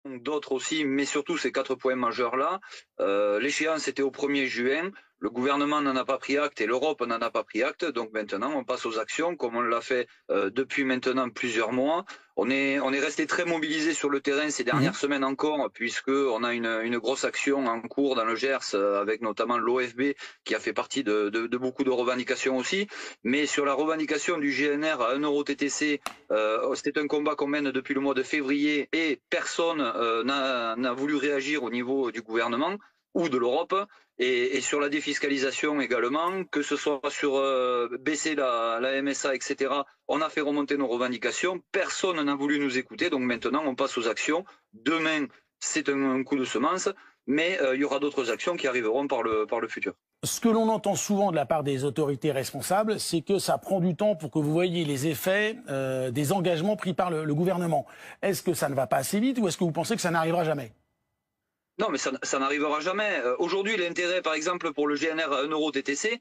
d'autres aussi, mais surtout ces 4 points majeurs-là. L'échéance était au 1er juin. Le gouvernement n'en a pas pris acte et l'Europe n'en a pas pris acte. Donc maintenant, on passe aux actions, comme on l'a fait depuis maintenant plusieurs mois. On est resté très mobilisé sur le terrain ces Mmh. dernières semaines encore, puisqu'on a une grosse action en cours dans le Gers, avec notamment l'OFB, qui a fait partie de beaucoup de revendications aussi. Mais sur la revendication du GNR à 1 euro TTC, c'est un combat qu'on mène depuis le mois de février et personne n'a voulu réagir au niveau du gouvernement ou de l'Europe. Et sur la défiscalisation également, que ce soit sur baisser la MSA, etc., on a fait remonter nos revendications, personne n'a voulu nous écouter, donc maintenant on passe aux actions. Demain, c'est un coup de semence, mais il y aura d'autres actions qui arriveront par le futur. Ce que l'on entend souvent de la part des autorités responsables, c'est que ça prend du temps pour que vous voyiez les effets des engagements pris par le gouvernement. Est-ce que ça ne va pas assez vite ou est-ce que vous pensez que ça n'arrivera jamais? Non, mais ça n'arrivera jamais. Aujourd'hui, l'intérêt, par exemple, pour le GNR à 1 euro TTC,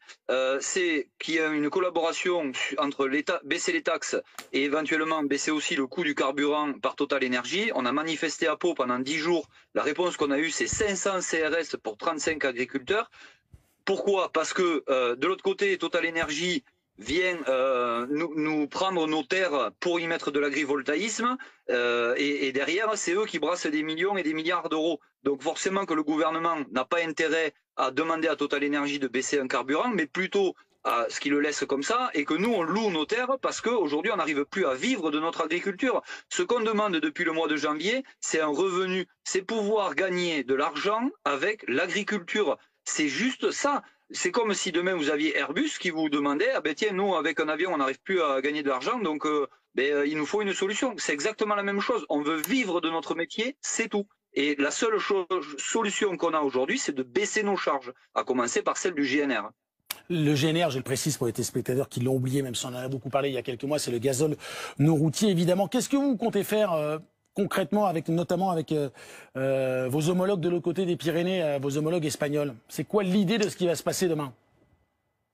c'est qu'il y a une collaboration entre l'État, baisser les taxes et éventuellement baisser aussi le coût du carburant par Total Énergie. On a manifesté à Pau pendant 10 jours. La réponse qu'on a eue, c'est 500 CRS pour 35 agriculteurs. Pourquoi? Parce que de l'autre côté, Total Énergie vient nous prendre nos terres pour y mettre de l'agrivoltaïsme, et derrière, c'est eux qui brassent des millions et des milliards d'euros. Donc forcément que le gouvernement n'a pas intérêt à demander à Total Énergie de baisser un carburant, mais plutôt à ce qu'il le laisse comme ça, et que nous, on loue nos terres parce qu'aujourd'hui, on n'arrive plus à vivre de notre agriculture. Ce qu'on demande depuis le mois de janvier, c'est un revenu, c'est pouvoir gagner de l'argent avec l'agriculture. C'est juste ça. C'est comme si demain vous aviez Airbus qui vous demandait, ah ben tiens, nous avec un avion on n'arrive plus à gagner de l'argent, donc il nous faut une solution. C'est exactement la même chose. On veut vivre de notre métier, c'est tout. Et la seule solution qu'on a aujourd'hui, c'est de baisser nos charges, à commencer par celle du GNR. Le GNR, je le précise pour les téléspectateurs qui l'ont oublié, même si on en a beaucoup parlé il y a quelques mois, c'est le gazole non routier, évidemment. Qu'est-ce que vous comptez faire concrètement, notamment avec vos homologues de l'autre côté des Pyrénées, vos homologues espagnols? C'est quoi l'idée de ce qui va se passer demain?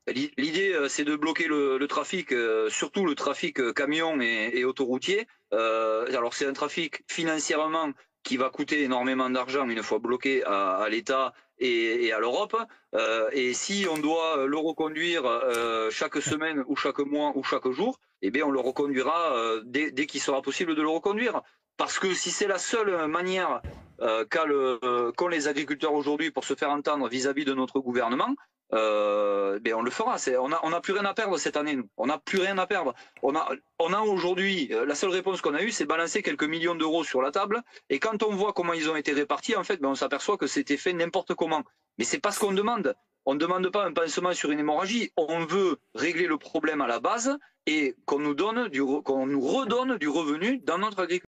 L'idée, c'est de bloquer le trafic, surtout le trafic camion et autoroutier. Alors c'est un trafic financièrement qui va coûter énormément d'argent une fois bloqué à l'État et à l'Europe. Et si on doit le reconduire chaque semaine ou chaque mois ou chaque jour, eh bien on le reconduira dès qu'il sera possible de le reconduire. Parce que si c'est la seule manière qu'ont les agriculteurs aujourd'hui pour se faire entendre vis-à-vis de notre gouvernement, on le fera. On n'a plus rien à perdre cette année, nous. On n'a plus rien à perdre. On a aujourd'hui, la seule réponse qu'on a eue, c'est balancer quelques millions d'euros sur la table. Et quand on voit comment ils ont été répartis, en fait, on s'aperçoit que c'était fait n'importe comment. Mais c'est pas ce qu'on demande. On ne demande pas un pansement sur une hémorragie. On veut régler le problème à la base et qu'on nous redonne du revenu dans notre agriculture.